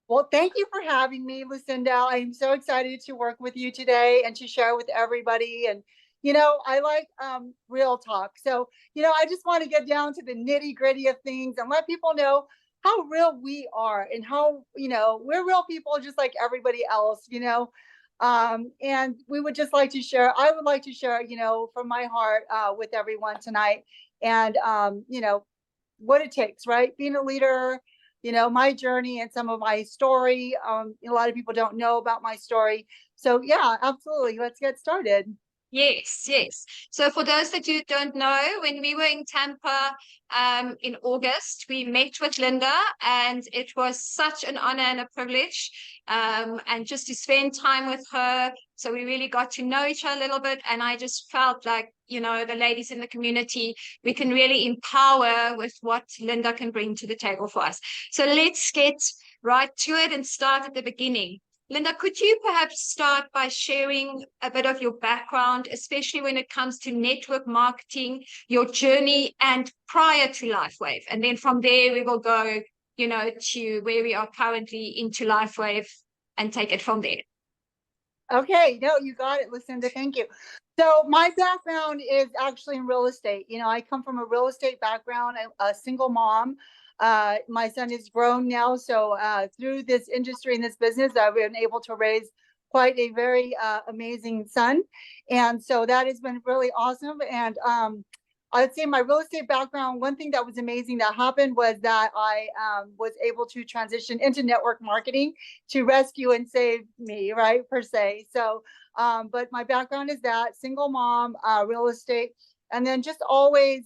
Well, thank you for having me, Lucinda. I'm so excited to work with you today and to share with everybody. And, I like real talk. So, I just want to get down to the nitty gritty of things and let people know how real we are and how, we're real people just like everybody else. And we would just like to share, I would like to share, from my heart with everyone tonight. And, what it takes, right? Being a leader, my journey and some of my story. A lot of people don't know about my story. So, yeah, absolutely. Let's get started. Yes, yes. So for those that you don't know, when we were in Tampa in August, we met with Lynda, and it was such an honor and a privilege, and just to spend time with her. So we really got to know each other a little bit, and I just felt like, the ladies in the community, we can really empower with what Lynda can bring to the table for us. So let's get right to it and start at the beginning. Lynda, could you perhaps start by sharing a bit of your background, especially when it comes to network marketing, your journey, and prior to LifeWave? And then from there, we will go, to where we are currently into LifeWave and take it from there. Okay, no, you got it, Lucinda. Thank you. So my background is actually in real estate. I come from a real estate background, a single mom. My son is grown now, so through this industry and this business, I've been able to raise quite a very amazing son, and so that has been really awesome. And I'd say my real estate background, one thing that was amazing that happened was that I was able to transition into network marketing to rescue and save me, right, per se. So, but my background is that single mom, real estate, and then just always,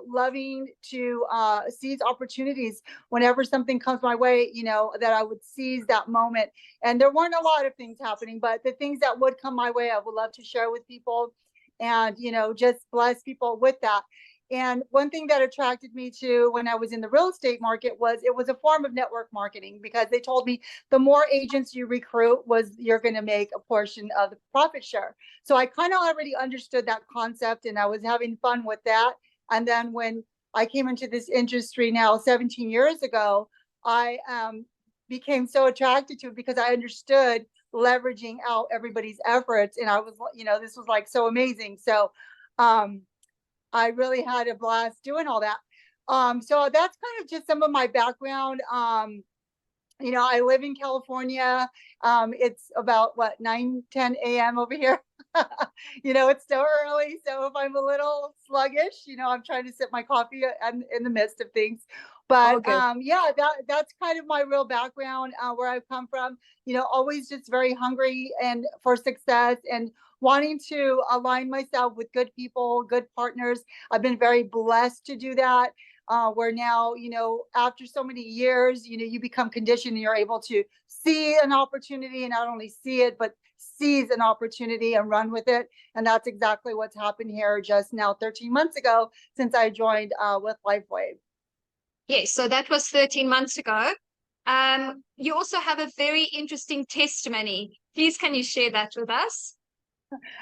loving to seize opportunities whenever something comes my way, that I would seize that moment. And there weren't a lot of things happening, but the things that would come my way, I would love to share with people and, just bless people with that. And one thing that attracted me to when I was in the real estate market was it was a form of network marketing because they told me the more agents you recruit was you're going to make a portion of the profit share. So I kind of already understood that concept and I was having fun with that. And then when I came into this industry now 17 years ago, I became so attracted to it because I understood leveraging out everybody's efforts. And I was, this was like so amazing. So, I really had a blast doing all that. So that's kind of just some of my background. I live in California. It's about what 9, 10 a.m. over here. It's still early. So if I'm a little sluggish, I'm trying to sip my coffee in the midst of things. But Okay. yeah, that's kind of my real background, where I've come from. Always just very hungry and for success and wanting to align myself with good people, good partners. I've been very blessed to do that. Where now, after so many years, you become conditioned and you're able to see an opportunity and not only see it, but seize an opportunity and run with it. And that's exactly what's happened here just now 13 months ago since I joined with LifeWave. Yes, so that was 13 months ago. You also have a very interesting testimony. Please, can you share that with us?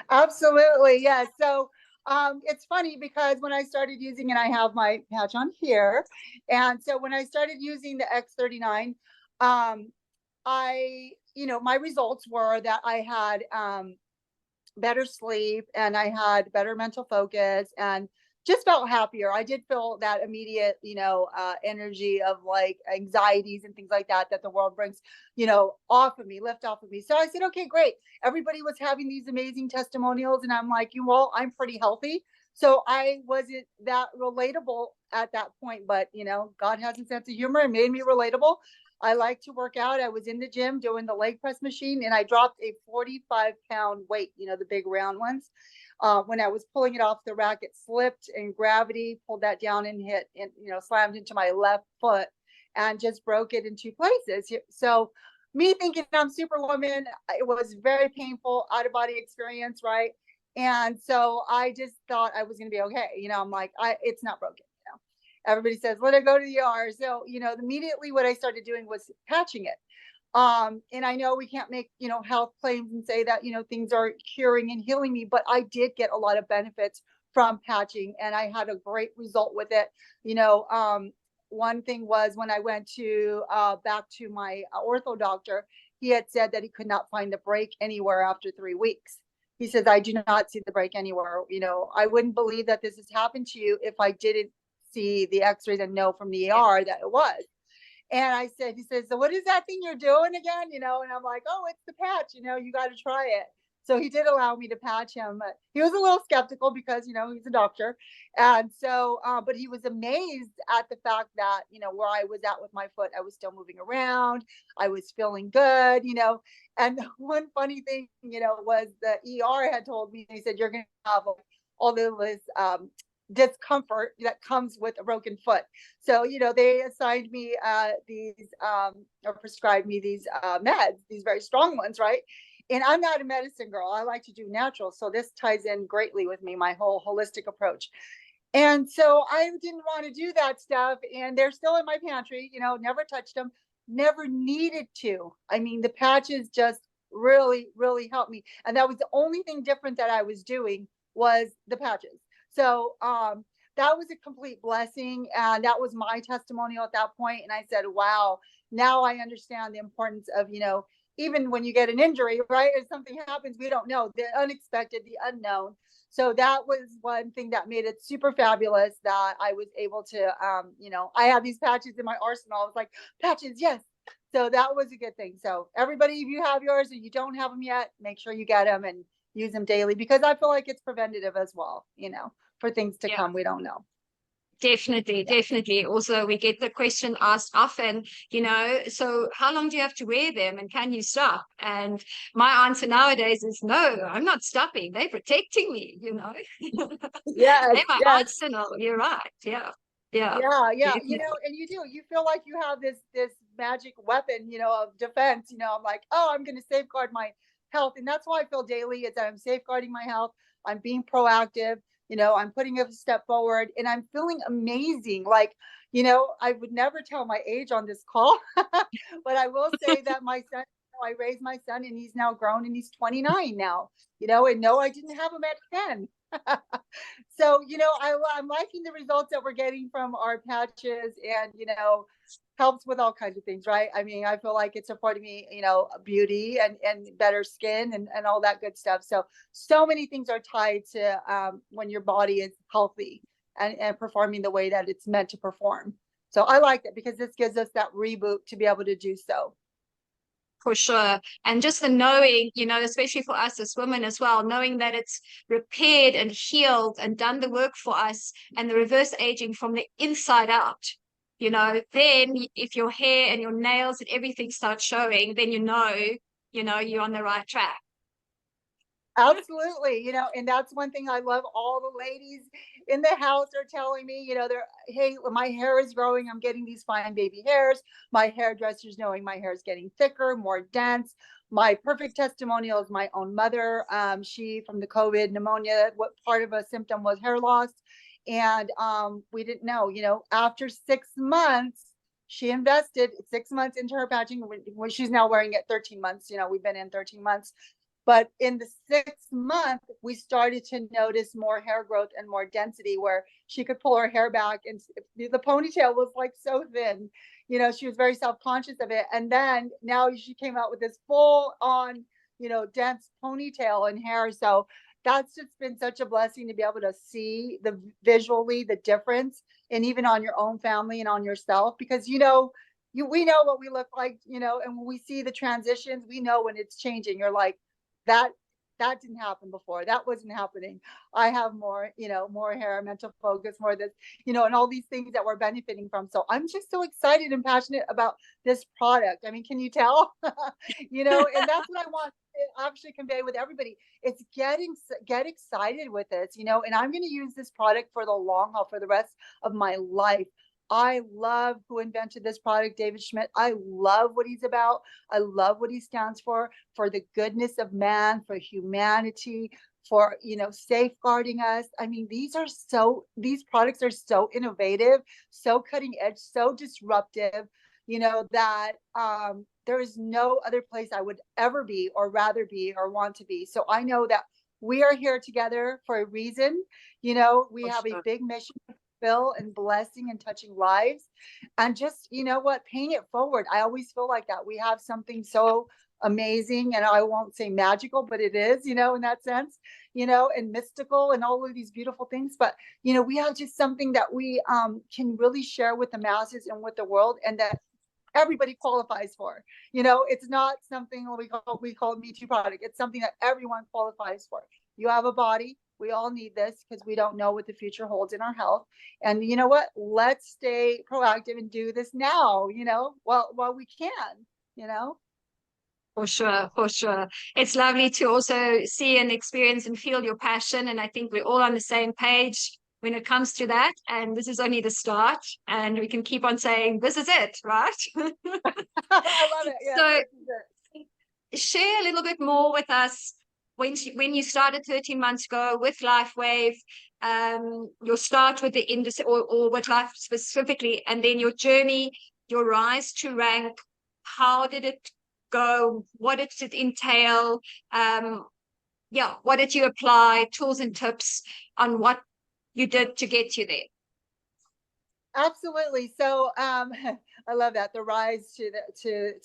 Absolutely. Yes. So it's funny because when I started using, and I have my patch on here, and so when I started using the X39, my results were that I had better sleep and I had better mental focus and just felt happier. I did feel that immediate, energy of like anxieties and things like that the world brings, off of me, lift off of me. So I said, okay, great. Everybody was having these amazing testimonials, and I'm like, I'm pretty healthy. So I wasn't that relatable at that point, but God has a sense of humor and made me relatable. I like to work out. I was in the gym doing the leg press machine and I dropped a 45-pound weight, the big round ones. When I was pulling it off the rack, it slipped and gravity pulled that down and hit and, slammed into my left foot and just broke it in two places. So me thinking I'm Superwoman, it was very painful out of body experience, right? And so I just thought I was going to be okay. I'm like, it's not broken. Everybody says, let it go to the ER. So, immediately what I started doing was patching it. And I know we can't make, health claims and say that, things are curing and healing me, but I did get a lot of benefits from patching and I had a great result with it. You know, um, one thing was when I went to back to my ortho doctor, he had said that he could not find the break anywhere after 3 weeks. He says, I do not see the break anywhere. You know, I wouldn't believe that this has happened to you if I didn't see the x-rays and know from the ER that it was. And I said, he says, so what is that thing you're doing again? You know, and I'm like, oh, it's the patch, you know, you got to try it. So he did allow me to patch him, but he was a little skeptical because, you know, he's a doctor. And so, but he was amazed at the fact that, you know, where I was at with my foot, I was still moving around. I was feeling good, you know. And one funny thing, you know, was the ER had told me, they said, you're going to have all this discomfort that comes with a broken foot. So, you know, they assigned me these or prescribed me these meds, these very strong ones, right? And I'm not a medicine girl. I like to do natural. So this ties in greatly with me, my whole holistic approach. And so I didn't want to do that stuff. And they're still in my pantry, you know, never touched them, never needed to. I mean, the patches just really, really helped me. And that was the only thing different that I was doing was the patches. So that was a complete blessing. And that was my testimonial at that point. And I said, wow, now I understand the importance of, you know, even when you get an injury, right? If something happens, we don't know the unexpected, the unknown. So that was one thing that made it super fabulous that I was able to, you know, I have these patches in my arsenal. I was like, patches, yes. So that was a good thing. So everybody, if you have yours or you don't have them yet, make sure you get them and use them daily, because I feel like it's preventative as well, you know, for things to come. We don't know. Definitely, definitely. Also, we get the question asked often, you know, so how long do you have to wear them and can you stop? And my answer nowadays is no, I'm not stopping. They're protecting me, you know. Yes, They're my yes. arsenal. You're right. Yeah. Yeah. Yeah, you Definitely. know, and you do, you feel like you have this magic weapon, you know, of defense. You know, I'm like, oh, I'm going to safeguard my health. And that's how I feel daily, is that I'm safeguarding my health. I'm being proactive, you know, I'm putting a step forward and I'm feeling amazing. Like, you know, I would never tell my age on this call, but I will say that my son, I raised my son and he's now grown and he's 29 now, you know, and no, I didn't have him at 10. So, you know, I'm liking the results that we're getting from our patches, and, you know, helps with all kinds of things, right? I mean, I feel like it's affording me, you know, beauty and better skin and all that good stuff. So, so many things are tied to when your body is healthy and performing the way that it's meant to perform. So I like that because this gives us that reboot to be able to do so. For sure. And just the knowing, you know, especially for us as women as well, knowing that it's repaired and healed and done the work for us, and the reverse aging from the inside out, you know, then if your hair and your nails and everything starts showing, then you know, you're on the right track. Absolutely. You know, and that's one thing I love. All the ladies in the house are telling me, you know, they're, hey, my hair is growing. I'm getting these fine baby hairs. My hairdresser's knowing my hair is getting thicker, more dense. My perfect testimonial is my own mother. She, from the COVID pneumonia, what part of a symptom was hair loss. And we didn't know, you know, after 6 months, she invested 6 months into her patching. When she's now wearing it 13 months, you know, we've been in 13 months. But in the 6th month, we started to notice more hair growth and more density, where she could pull her hair back and the ponytail was like so thin. You know, she was very self-conscious of it. And then now she came out with this full on, you know, dense ponytail and hair. So that's just been such a blessing to be able to see the visually the difference, and even on your own family and on yourself, because, you know, we know what we look like, you know, and when we see the transitions, we know when it's changing. You're like, that didn't happen before. That wasn't happening. I have more, you know, more hair, mental focus, more this, you know, and all these things that we're benefiting from. So I'm just so excited and passionate about this product. I mean, can you tell? You know, and that's what I want to actually convey with everybody. It's get excited with this, you know, and I'm going to use this product for the long haul, for the rest of my life. I love who invented this product, David Schmidt. I love what he's about. I love what he stands for the goodness of man, for humanity, for, you know, safeguarding us. I mean, these products are so innovative, so cutting edge, so disruptive, you know, that there is no other place I would ever be or rather be or want to be. So I know that we are here together for a reason. You know, we have a big mission fulfill and blessing and touching lives, and just, you know what, paying it forward. I always feel like that we have something so amazing, and I won't say magical, but it is, you know, in that sense, you know, and mystical and all of these beautiful things. But, you know, we have just something that we can really share with the masses and with the world, and that everybody qualifies for. You know, it's not something we call Me Too product. It's something that everyone qualifies for. You have a body. We all need this because we don't know what the future holds in our health. And you know what? Let's stay proactive and do this now, you know, while we can, you know. For sure, for sure. It's lovely to also see and experience and feel your passion. And I think we're all on the same page when it comes to that. And this is only the start. And we can keep on saying, this is it, right? I love it. Yes, So this is it. share a little bit more with us when you started 13 months ago with LifeWave, your start with the industry or with life specifically, and then your journey, your rise to rank. How did it go? What did it entail? Yeah, what did you apply? Tools and tips on what you did to get you there. Absolutely. So I love that, the rise to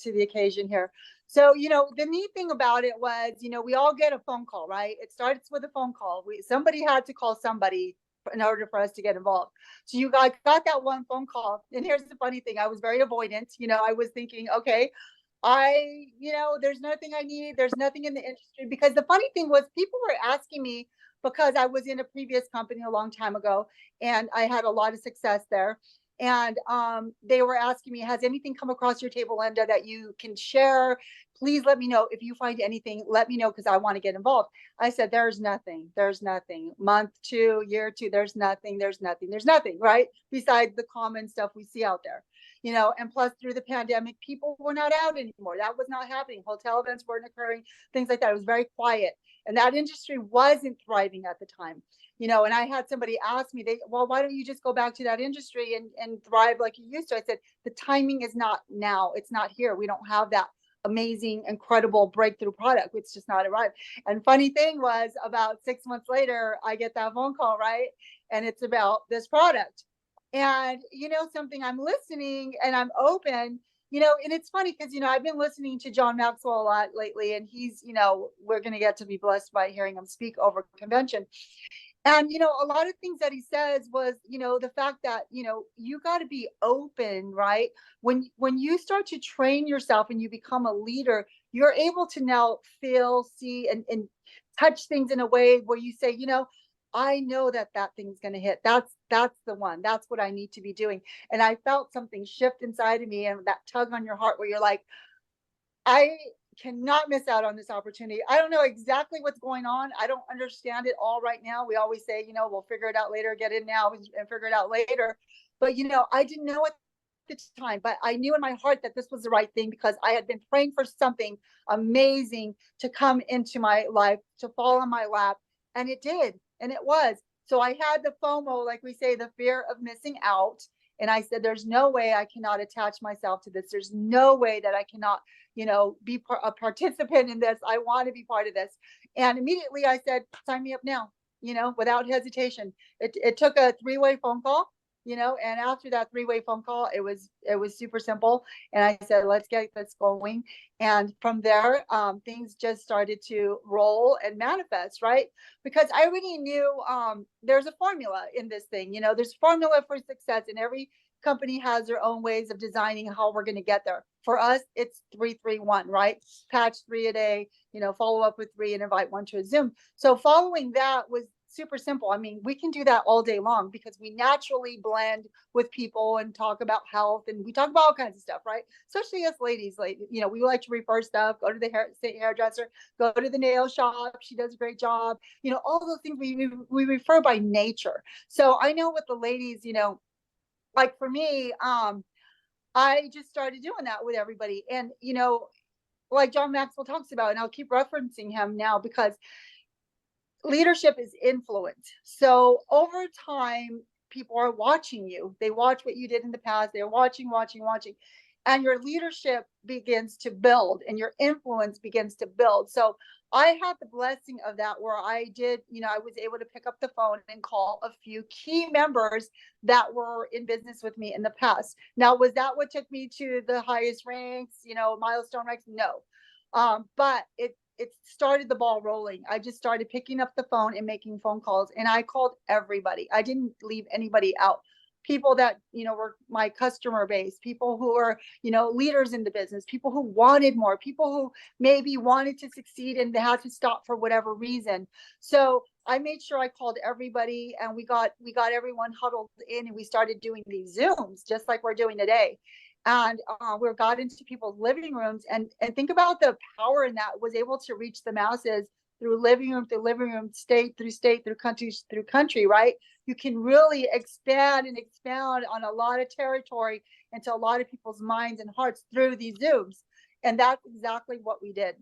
the occasion here. So, you know, the neat thing about it was, you know, we all get a phone call, right? It starts with a phone call. Somebody had to call somebody in order for us to get involved. So you guys got that one phone call. And here's the funny thing, I was very avoidant. You know, I was thinking, okay, you know, there's nothing I need. There's nothing in the industry. Because the funny thing was, people were asking me, because I was in a previous company a long time ago and I had a lot of success there. And they were asking me, has anything come across your table, Linda, that you can share? Please let me know. If you find anything, let me know, because I want to get involved. I said, there's nothing. There's nothing. Month two, year two, there's nothing. There's nothing. There's nothing, right? Besides the common stuff we see out there. You know, and plus through the pandemic, people were not out anymore. That was not happening. Hotel events weren't occurring, things like that. It was very quiet. And that industry wasn't thriving at the time. You know, and I had somebody ask me, well, why don't you just go back to that industry and thrive like you used to? I said, the timing is not now. It's not here. We don't have that amazing, incredible breakthrough product. It's just not arrived. And funny thing was, about 6 months later, I get that phone call, right? And it's about this product. And, you know, something, I'm listening and I'm open, you know, and it's funny because, you know, I've been listening to John Maxwell a lot lately, and he's, you know, we're going to get to be blessed by hearing him speak over convention. And, you know, a lot of things that he says was, you know, the fact that, you know, you got to be open, right? When you start to train yourself and you become a leader, you're able to now feel, see, and touch things in a way where you say, you know, I know that that thing's going to hit. That's the one. That's what I need to be doing. And I felt something shift inside of me, and that tug on your heart where you're like, I cannot miss out on this opportunity. I don't know exactly what's going on. I don't understand it all right now. We always say, you know, we'll figure it out later, get in now and figure it out later. But, you know, I didn't know at the time, but I knew in my heart that this was the right thing, because I had been praying for something amazing to come into my life, to fall in my lap. And it did. And it was. So I had the FOMO, like we say, the fear of missing out. And I said, there's no way I cannot attach myself to this. There's no way that I cannot, you know, be a participant in this. I want to be part of this. And immediately I said, sign me up now, you know, without hesitation. It took a 3-way phone call, you know, and after that 3-way phone call, it was super simple. And I said, let's get this going. And from there, things just started to roll and manifest, right? Because I already knew there's a formula in this thing. You know, there's a formula for success, and every company has their own ways of designing how we're going to get there. For us, it's 3-3-1, right? Patch 3 a day, you know, follow up with 3 and invite 1 to a Zoom. So following that was super simple. I mean, we can do that all day long because we naturally blend with people and talk about health, and we talk about all kinds of stuff, right? Especially us ladies, like, you know, we like to refer stuff, go to the hairdresser, go to the nail shop. She does a great job. You know, all those things we refer by nature. So I know with the ladies, you know, like for me, I just started doing that with everybody. And, you know, like John Maxwell talks about, and I'll keep referencing him now because leadership is influence. So over time, people are watching you. They watch what you did in the past. They're watching. and your leadership begins to build and your influence begins to build. So I had the blessing of that, where I did, I was able to pick up the phone and call a few key members that were in business with me in the past. Now, was that what took me to the highest ranks, milestone ranks? No. But it started the ball rolling. I just started picking up the phone and making phone calls, and I called everybody. I didn't leave anybody out. People that, were my customer base, people who are, leaders in the business, people who wanted more, people who maybe wanted to succeed and they had to stop for whatever reason. So I made sure I called everybody, and we got everyone huddled in, and we started doing these Zooms just like we're doing today. And we got into people's living rooms, and think about the power in that. Was able to reach the masses through living room, state through country, right? You can really expand and expound on a lot of territory into a lot of people's minds and hearts through these Zooms. And that's exactly what we did.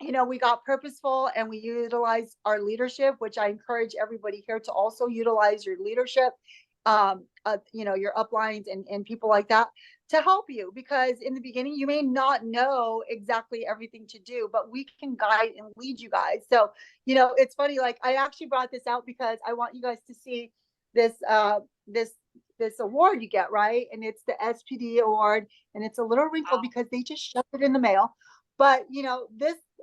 We got purposeful, and we utilized our leadership, which I encourage everybody here to also utilize your leadership, your uplines and people like that to help you, because in the beginning you may not know exactly everything to do, but we can guide and lead you guys. So, it's funny, like I actually brought this out because I want you guys to see this, this award you get, right? And it's the SPD award, and it's a little wrinkled because they just shoved it in the mail. But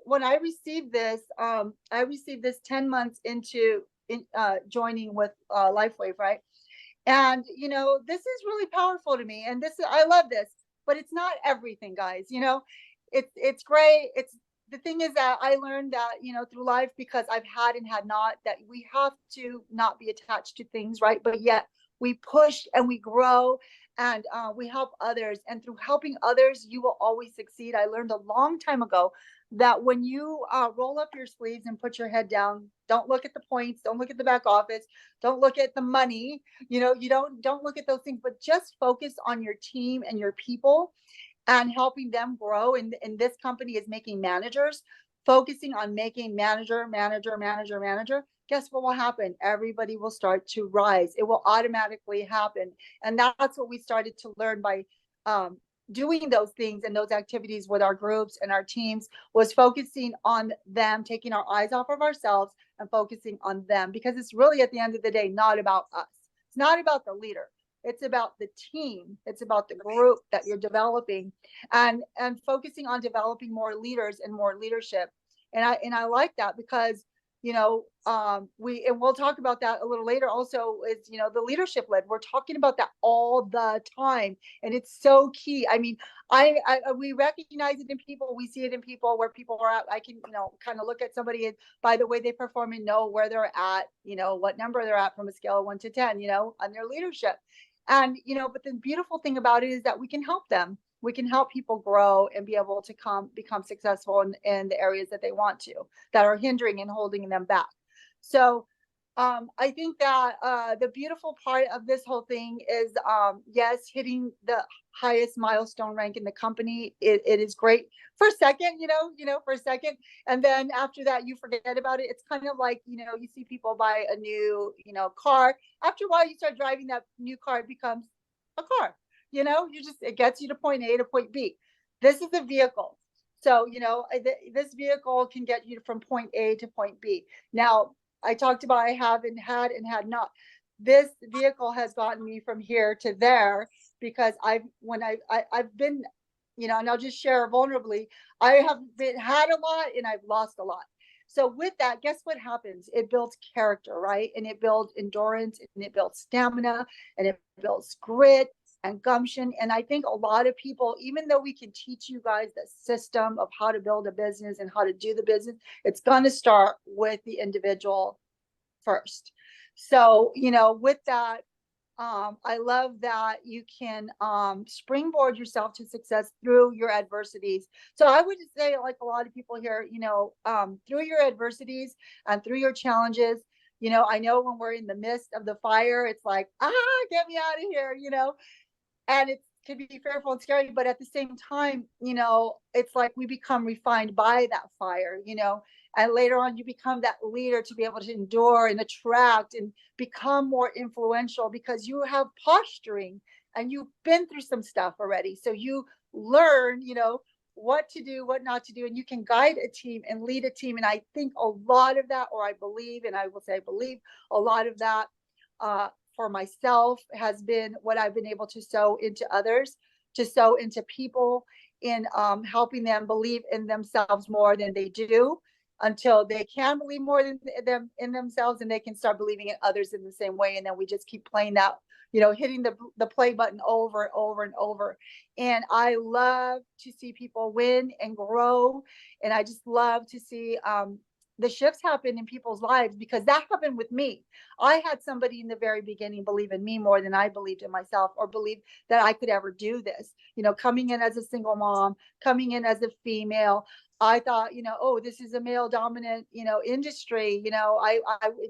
when I received this, I received this 10 months into joining with LifeWave, right? And this is really powerful to me, and I love this, but it's not everything, guys. It's great. It's the thing is that I learned that through life, because I've had and had not, that we have to not be attached to things, right? But yet we push and we grow, and we help others, and through helping others, you will always succeed. I learned a long time ago that when you roll up your sleeves and put your head down, don't look at the points, don't look at the back office, don't look at the money, you don't look at those things, but just focus on your team and your people and helping them grow. And this company is making managers, focusing on making manager. Guess what will happen? Everybody will start to rise. It will automatically happen. And that's what we started to learn by doing those things and those activities with our groups and our teams, was focusing on them, taking our eyes off of ourselves and focusing on them, because it's really, at the end of the day, not about us. It's not about the leader. It's about the team. It's about the group that you're developing, and focusing on developing more leaders and more leadership. And I like that, because we'll talk about that a little later also, is the leadership led. We're talking about that all the time, and it's so key. I mean, we recognize it in people. We see it in people, where people are at. I can kind of look at somebody, and by the way they perform, and know where they're at, what number they're at from a scale of 1 to 10, on their leadership. And but the beautiful thing about it is that we can help them. We can help people grow and be able to become successful in the areas that they want to, that are hindering and holding them back. So I think that the beautiful part of this whole thing is, yes, hitting the highest milestone rank in the company. It is great for a second, for a second. And then after that, you forget about it. It's kind of like, you see people buy a new, car. After a while, you start driving that new car, it becomes a car. It gets you to point A to point B. This is a vehicle. So, this vehicle can get you from point A to point B. Now, I talked about I haven't had and had not. This vehicle has gotten me from here to there, because I've been, and I'll just share vulnerably, I have had a lot and I've lost a lot. So with that, guess what happens? It builds character, right? And it builds endurance, and it builds stamina, and it builds grit and gumption. And I think a lot of people, even though we can teach you guys the system of how to build a business and how to do the business, it's going to start with the individual first. So, with that, I love that you can springboard yourself to success through your adversities. So I would say, like a lot of people here, through your adversities and through your challenges, I know when we're in the midst of the fire, it's like, get me out of here, and it can be fearful and scary, but at the same time, it's like we become refined by that fire, and later on you become that leader to be able to endure and attract and become more influential, because you have posturing and you've been through some stuff already. So you learn, what to do, what not to do, and you can guide a team and lead a team. And I think a lot of that, or I believe, and I will say I believe a lot of that for myself has been what I've been able to sow into others, to sow into people, in helping them believe in themselves more than they do, until they can believe more than them in themselves, and they can start believing in others in the same way. And then we just keep playing that, hitting the play button over and over and over. And I love to see people win and grow. And I just love to see the shifts happen in people's lives, because that happened with me. I had somebody in the very beginning believe in me more than I believed in myself, or believed that I could ever do this. Coming in as a single mom, coming in as a female, I thought, oh, this is a male dominant, industry. I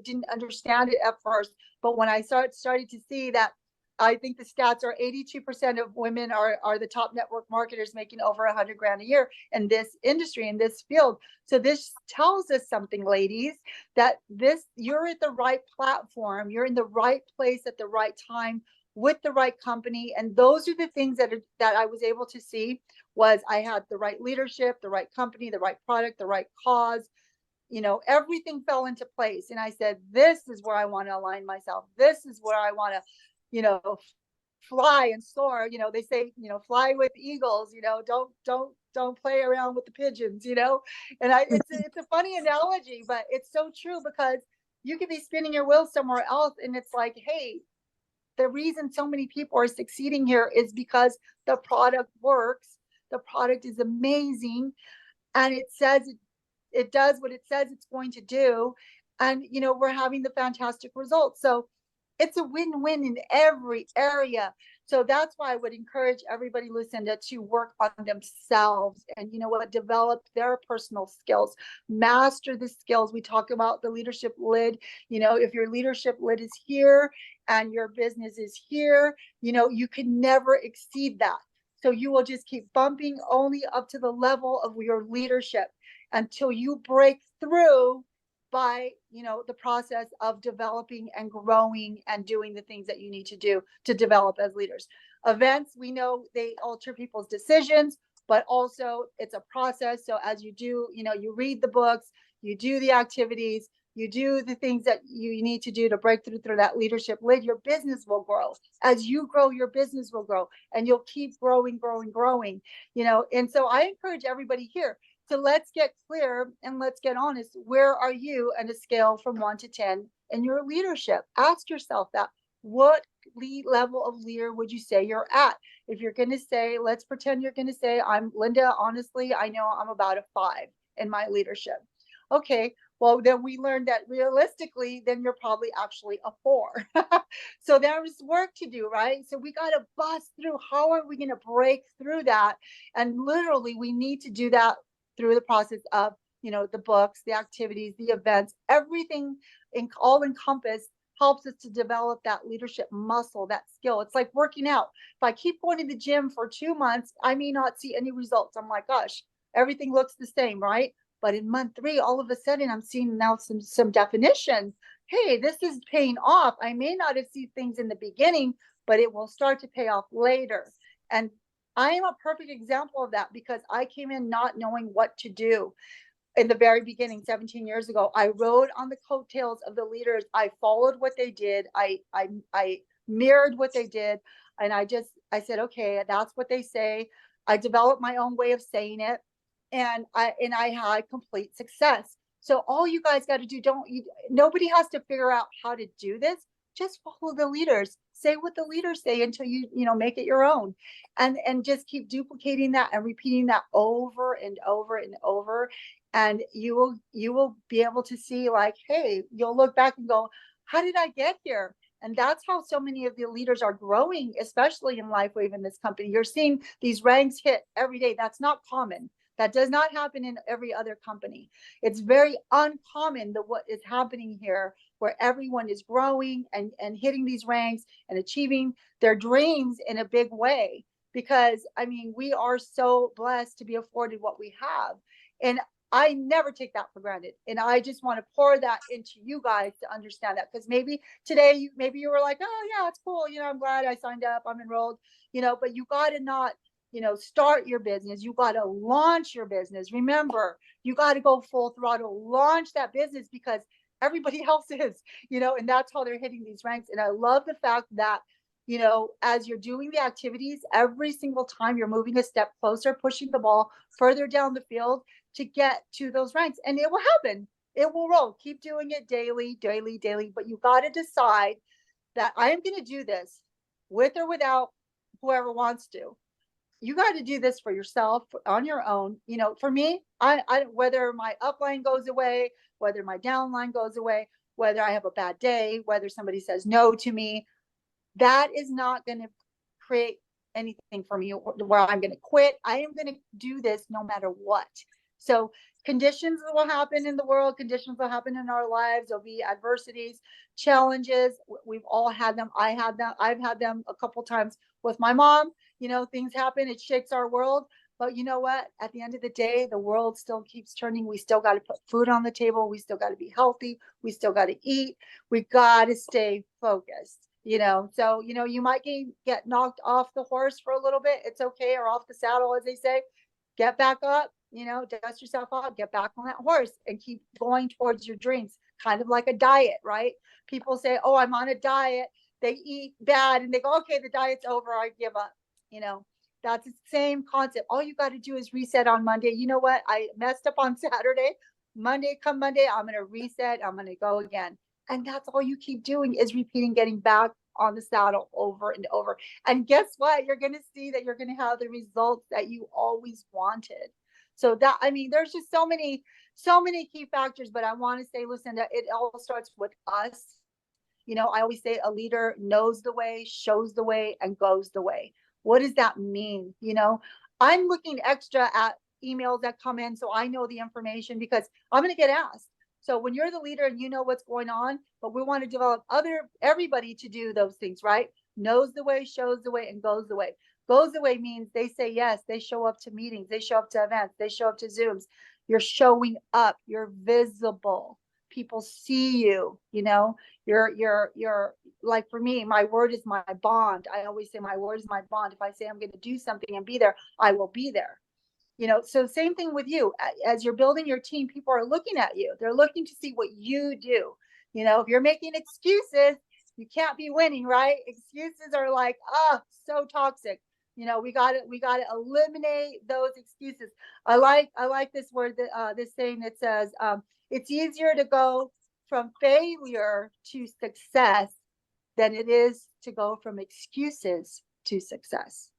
didn't understand it at first, but when I started to see that, I think the stats are 82% of women are the top network marketers, making over 100 grand a year in this industry, in this field. So this tells us something, ladies, that you're at the right platform, you're in the right place at the right time with the right company. And those are the things that I was able to see. Was I had the right leadership, the right company, the right product, the right cause. Everything fell into place. And I said, this is where I want to align myself. This is where I want to, fly and soar. They say, fly with eagles. Don't play around with the pigeons. And it's a funny analogy, but it's so true, because you could be spinning your wheels somewhere else, and it's like, hey, the reason so many people are succeeding here is because the product works. The product is amazing, and it does what it says it's going to do. And, we're having the fantastic results. So it's a win-win in every area. So that's why I would encourage everybody, Lucinda, to work on themselves and, develop their personal skills, master the skills. We talk about the leadership lid. If your leadership lid is here and your business is here, you can never exceed that. So you will just keep bumping only up to the level of your leadership until you break through by, the process of developing and growing and doing the things that you need to do to develop as leaders. Events, we know they alter people's decisions, but also it's a process. So as you do, you read the books, you do the activities, you do the things that you need to do to break through that leadership lid, your business will grow. As you grow, your business will grow, and you'll keep growing. And so I encourage everybody here. So let's get clear and let's get honest. Where are you on a scale from 1 to 10 in your leadership? Ask yourself that. What level of leader would you say you're at? If you're going to say, let's pretend you're going to say, I'm Linda, honestly, I know I'm about a 5 in my leadership. Okay, well, then we learned that realistically, then you're probably actually a 4. So there's work to do, right? So we got to bust through. How are we going to break through that? And literally, we need to do that through the process of, the books, the activities, the events, everything all encompassed helps us to develop that leadership muscle, that skill. It's like working out. If I keep going to the gym for 2 months, I may not see any results. I'm like, gosh, everything looks the same, right? But in month 3, all of a sudden, I'm seeing now some definition. Hey, this is paying off. I may not have seen things in the beginning, but it will start to pay off later. And I am a perfect example of that, because I came in not knowing what to do. In the very beginning, 17 years ago, I rode on the coattails of the leaders. I followed what they did. I mirrored what they did. And I said, okay, that's what they say. I developed my own way of saying it. And I had complete success. So all you guys got to do, nobody has to figure out how to do this. Just follow the leaders. Say what the leaders say until you make it your own, and just keep duplicating that and repeating that over and over and over. And you will be able to see, like, hey, you'll look back and go, how did I get here? And that's how so many of the leaders are growing, especially in LifeWave in this company. You're seeing these ranks hit every day. That's not common. That does not happen in every other company. It's very uncommon that what is happening here, where everyone is growing and hitting these ranks and achieving their dreams in a big way. Because, we are so blessed to be afforded what we have. And I never take that for granted. And I just want to pour that into you guys to understand that. Because maybe today, maybe you were like, oh, yeah, it's cool. I'm glad I signed up. I'm enrolled, but you got to not start your business. You got to launch your business. Remember, you got to go full throttle, launch that business, because everybody else is, and that's how they're hitting these ranks. And I love the fact that, as you're doing the activities, every single time you're moving a step closer, pushing the ball further down the field to get to those ranks. And it will happen. It will roll. Keep doing it daily, daily, daily. But you got to decide that I am going to do this with or without whoever wants to. You got to do this for yourself on your own. For me, I whether my upline goes away, whether my downline goes away, whether I have a bad day, whether somebody says no to me, that is not going to create anything for me where I'm going to quit. I am going to do this no matter what. So conditions will happen in the world. Conditions will happen in our lives. There'll be adversities, challenges. We've all had them. I had them. I've had them a couple times with my mom. Things happen. It shakes our world. But you know what? At the end of the day, the world still keeps turning. We still got to put food on the table. We still got to be healthy. We still got to eat. We got to stay focused. So you might get knocked off the horse for a little bit. It's okay. Or off the saddle, as they say. Get back up, dust yourself off, get back on that horse and keep going towards your dreams. Kind of like a diet, right? People say, oh, I'm on a diet. They eat bad and they go, okay, the diet's over. I give up. That's the same concept. All you got to do is reset on Monday. You know what? I messed up on Saturday. Come Monday, I'm going to reset. I'm going to go again. And that's all you keep doing is repeating, getting back on the saddle over and over. And guess what? You're going to see that you're going to have the results that you always wanted. So there's just so many key factors, but I want to say, Lucinda, it all starts with us. I always say a leader knows the way, shows the way, and goes the way. What does that mean? I'm looking extra at emails that come in so I know the information, because I'm going to get asked. So when you're the leader and you know what's going on, but we want to develop everybody to do those things, right? Knows the way, shows the way, and goes the way. Goes the way means they say yes, they show up to meetings, they show up to events, they show up to Zooms. You're showing up, you're visible. People see you, you're like, for me, my word is my bond. I always say my word is my bond. If I say I'm going to do something and be there, I will be there. So same thing with you. As you're building your team, people are looking at you. They're looking to see what you do. If you're making excuses, you can't be winning, right? Excuses are like, so toxic. We got to eliminate those excuses. I like this word, this saying that says, it's easier to go from failure to success than it is to go from excuses to success.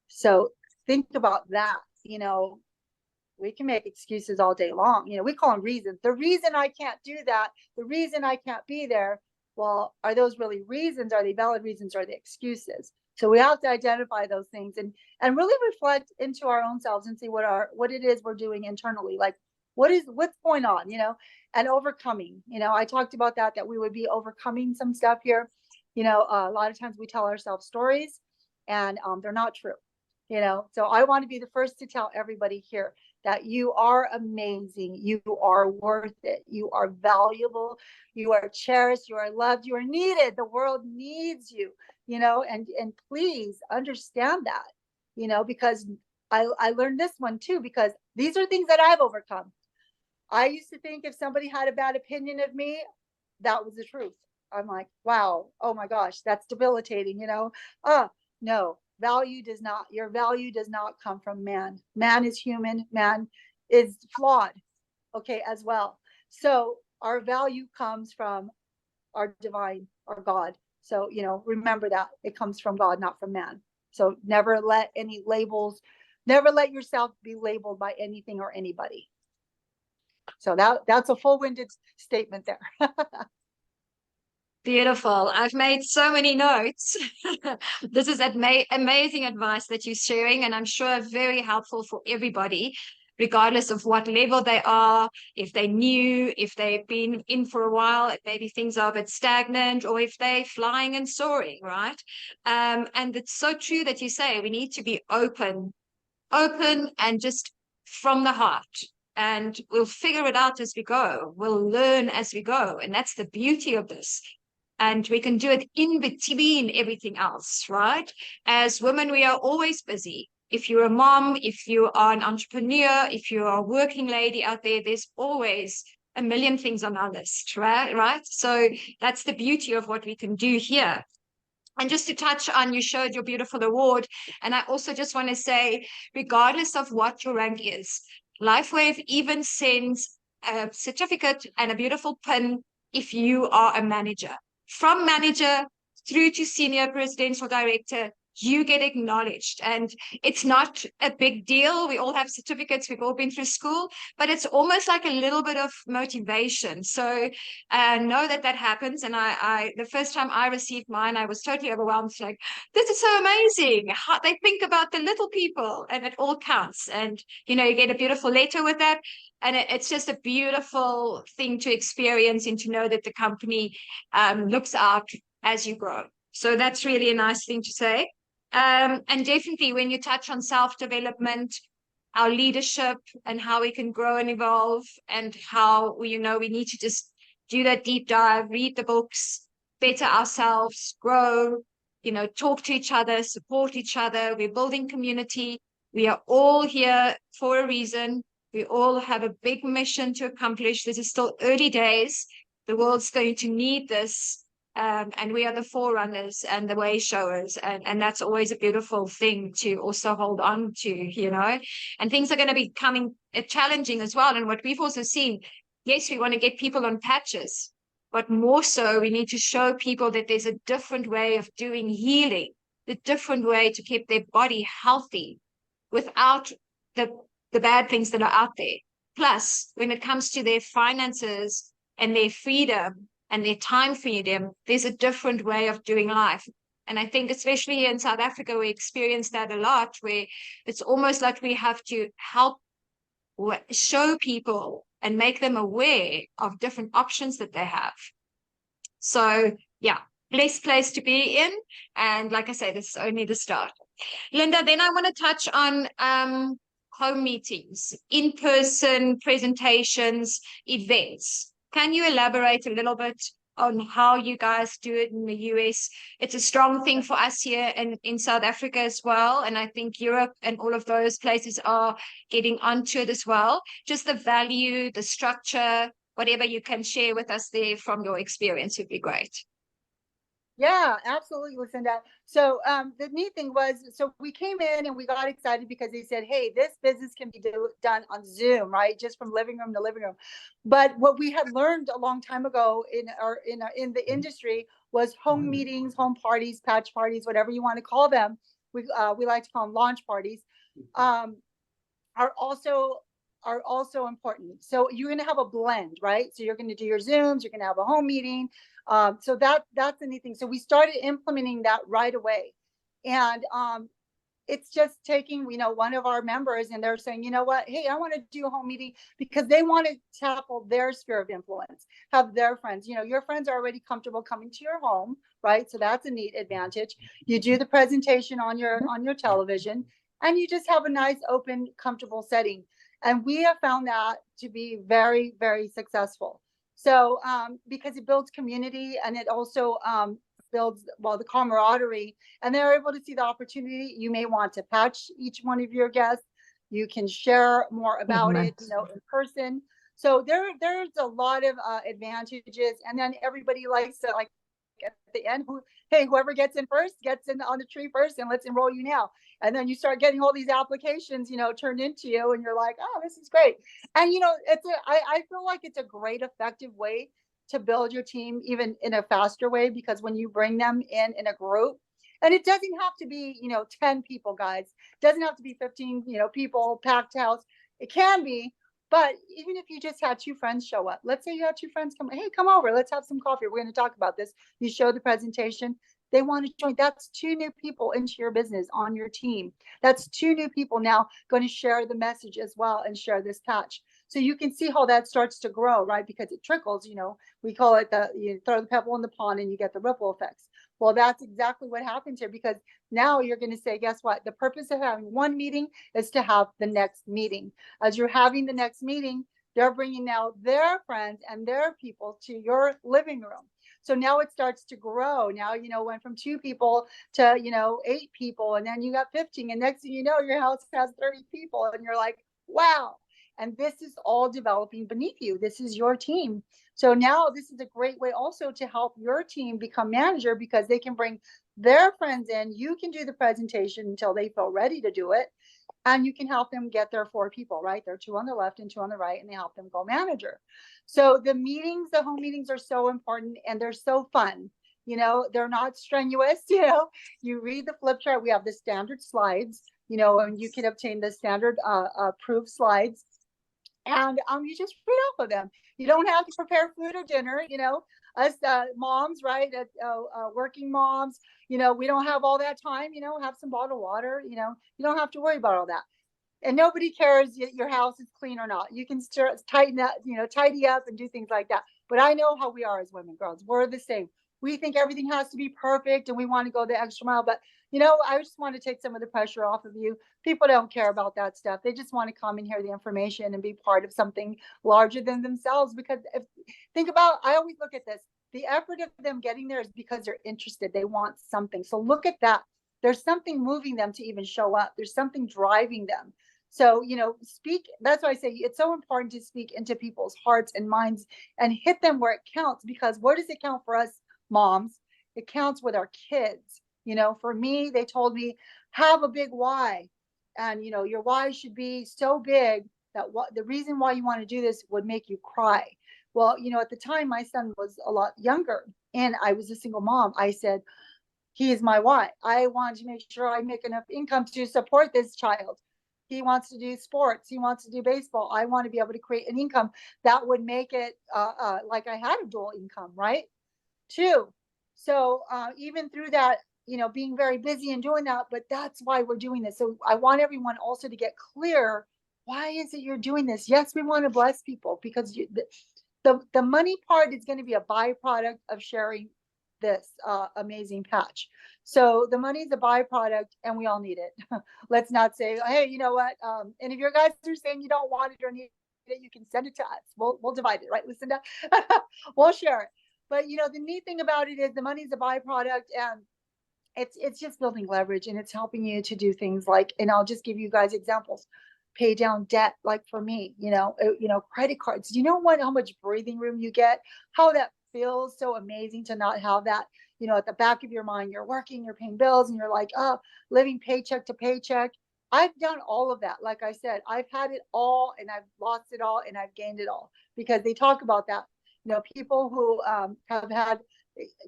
So think about that. We can make excuses all day long. We call them reasons. The reason I can't do that, the reason I can't be there. Well, are those really reasons? Are they valid reasons? Or are they excuses? So we have to identify those things and really reflect into our own selves and see what it is we're doing internally. Like, what's going on, and overcoming. I talked about that we would be overcoming some stuff here. A lot of times we tell ourselves stories and they're not true. So I want to be the first to tell everybody here that you are amazing. You are worth it. You are valuable. You are cherished. You are loved. You are needed. The world needs you, and please understand that, because I learned this one too, because these are things that I've overcome. I used to think if somebody had a bad opinion of me, that was the truth. I'm like, wow, oh my gosh, that's debilitating, no. Your value does not come from man. Man is human. Man is flawed. Okay, as well. So our value comes from our divine, our God. So, remember that it comes from God, not from man. So never let yourself be labeled by anything or anybody. So that's a full-winded statement there. Beautiful. I've made so many notes. This is amazing advice that you're sharing, and I'm sure very helpful for everybody, regardless of what level they are, if they're new, if they've been in for a while, if maybe things are a bit stagnant, or if they're flying and soaring, right? And it's so true that you say we need to be open and just from the heart. And we'll figure it out as we go. We'll learn as we go. And that's the beauty of this. And we can do it in between everything else, right? As women, we are always busy. if you're a mom, if you are an entrepreneur, if you are a working lady out there, there's always a million things on our list, right? So that's the beauty of what we can do here. And just to touch on, you showed your beautiful award. And I also just want to say, regardless of what your rank is, LifeWave even sends a certificate and a beautiful pin if you are a manager. From manager through to senior presidential director, you get acknowledged. And it's not a big deal. We all have certificates. We've all been through school, but it's almost like a little bit of motivation. So know that happens. And I the first time I received mine, I was totally overwhelmed. It's like, this is so amazing. How they think about the little people, and it all counts. And, you get a beautiful letter with that. And it's just a beautiful thing to experience and to know that the company looks out as you grow. So that's really a nice thing to say. And definitely when you touch on self-development, our leadership and how we can grow and evolve, and how we need to just do that deep dive, read the books, better ourselves, grow, talk to each other, support each other. We're building community. We are all here for a reason. We all have a big mission to accomplish. This is still early days. The world's going to need this. And we are the forerunners and the way showers. And that's always a beautiful thing to also hold on to, and things are going to be coming challenging as well. And what we've also seen, yes, we want to get people on patches, but more so we need to show people that there's a different way of doing healing, the different way to keep their body healthy without the bad things that are out there. Plus, when it comes to their finances and their freedom, and their time freedom, there's a different way of doing life. And I think especially here in South Africa, we experience that a lot, where it's almost like we have to help show people and make them aware of different options that they have. So yeah, blessed place to be in. And like I say, this is only the start. Lynda, then I want to touch on home meetings, in-person presentations, events. Can you elaborate a little bit on how you guys do it in the US? It's a strong thing for us here in South Africa as well. And I think Europe and all of those places are getting onto it as well. Just the value, the structure, whatever you can share with us there from your experience would be great. Yeah, absolutely, Lucinda. So the neat thing was, so we came in and we got excited because they said, hey, this business can be done on Zoom, right? Just from living room to living room. But what we had learned a long time ago in the industry was home meetings, home parties, patch parties, whatever you want to call them. We like to call them launch parties, are also important. So you're going to have a blend, right? So you're going to do your Zooms, you're going to have a home meeting. So that's the neat thing. So we started implementing that right away. And it's just taking, one of our members, and they're saying, you know what, hey, I want to do a home meeting, because they want to tackle their sphere of influence, have their friends, your friends are already comfortable coming to your home, right? So that's a neat advantage. You do the presentation on your television, and you just have a nice, open, comfortable setting. And we have found that to be very, very successful. So because it builds community, and it also builds, the camaraderie, and they're able to see the opportunity. You may want to patch each one of your guests. You can share more about it, in person. So there's a lot of advantages. And then everybody likes to, like, at the end, whoever gets in first gets in on the tree first, and let's enroll you now. And then you start getting all these applications, turned into you, and you're like, oh, this is great. And I feel like it's a great, effective way to build your team, even in a faster way, because when you bring them in a group, and it doesn't have to be 10 people, guys, it doesn't have to be 15 people, packed house. It can be. But even if you just had two friends show up, let's say you had two friends come, hey, come over, let's have some coffee. We're going to talk about this. You show the presentation. They want to join. That's two new people into your business on your team. That's two new people now going to share the message as well and share this patch. So you can see how that starts to grow, right? Because it trickles, we call it you throw the pebble in the pond and you get the ripple effects. Well, that's exactly what happens here, because now you're going to say, guess what? The purpose of having one meeting is to have the next meeting. As you're having the next meeting, they're bringing now their friends and their people to your living room. So now it starts to grow. Now, went from 2 people to, 8 people, and then you got 15. And next thing you know, your house has 30 people. And you're like, wow. And this is all developing beneath you. This is your team. So now this is a great way also to help your team become manager, because they can bring their friends in. You can do the presentation until they feel ready to do it. And you can help them get their 4 people, right? There are 2 on the left and 2 on the right, and they help them go manager. So the meetings, the home meetings are so important, and they're so fun. They're not strenuous. You read the flip chart. We have the standard slides, and you can obtain the standard approved slides. And you just read off of them. You don't have to prepare food or dinner. Us moms, right? Working moms, we don't have all that time. Have some bottled water. You don't have to worry about all that. And nobody cares your house is clean or not. You can tighten up, tidy up and do things like that. But I know how we are as women, girls. We're the same. We think everything has to be perfect, and we want to go the extra mile. But, I just want to take some of the pressure off of you. People don't care about that stuff. They just want to come and hear the information and be part of something larger than themselves. Because I always look at this. The effort of them getting there is because they're interested. They want something. So look at that. There's something moving them to even show up. There's something driving them. So, speak. That's why I say it's so important to speak into people's hearts and minds and hit them where it counts. Because where does it count for us moms? It counts with our kids. For me, they told me, have a big why. And, your why should be so big that the reason why you want to do this would make you cry. Well, at the time, my son was a lot younger and I was a single mom. I said, he is my why. I want to make sure I make enough income to support this child. He wants to do sports. He wants to do baseball. I want to be able to create an income that would make it like I had a dual income, right? 2. So even through that, being very busy and doing that, but that's why we're doing this. So I want everyone also to get clear. Why is it you're doing this? Yes, we want to bless people, because the money part is going to be a byproduct of sharing this amazing patch. So the money is a byproduct, and we all need it. Let's not say, hey, you know what? And if your guys are saying you don't want it or need it, you can send it to us. We'll divide it, right, Lucinda? We'll share it. But the neat thing about it is the money is a byproduct, and it's just building leverage, and it's helping you to do things like, and I'll just give you guys examples. Pay down debt, like for me, credit cards. Do you know how much breathing room you get? How that feels so amazing to not have that, at the back of your mind. You're working, you're paying bills, and you're like, oh, living paycheck to paycheck. I've done all of that. Like I said, I've had it all, and I've lost it all, and I've gained it all, because they talk about that. People who have had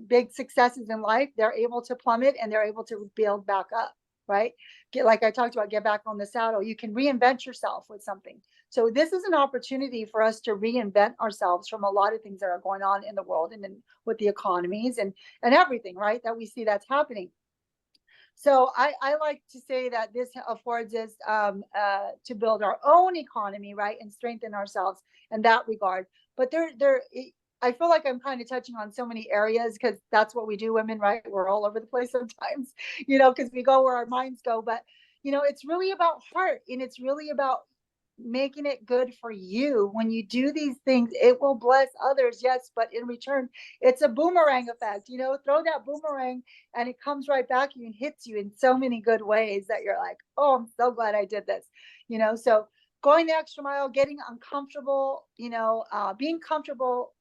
big successes in life, they're able to plummet and they're able to build back up, right? Like I talked about, get back on the saddle. You can reinvent yourself with something. So this is an opportunity for us to reinvent ourselves from a lot of things that are going on in the world, and then with the economies and everything, right, that we see that's happening. So I like to say that this affords us to build our own economy, right, and strengthen ourselves in that regard. But I feel like I'm kind of touching on so many areas, because that's what we do, women, right? We're all over the place sometimes, because we go where our minds go. But, it's really about heart, and it's really about making it good for you. When you do these things, it will bless others, yes, but in return, it's a boomerang effect. Throw that boomerang, and it comes right back at you and hits you in so many good ways that you're like, oh, I'm so glad I did this. So going the extra mile, getting uncomfortable, being comfortable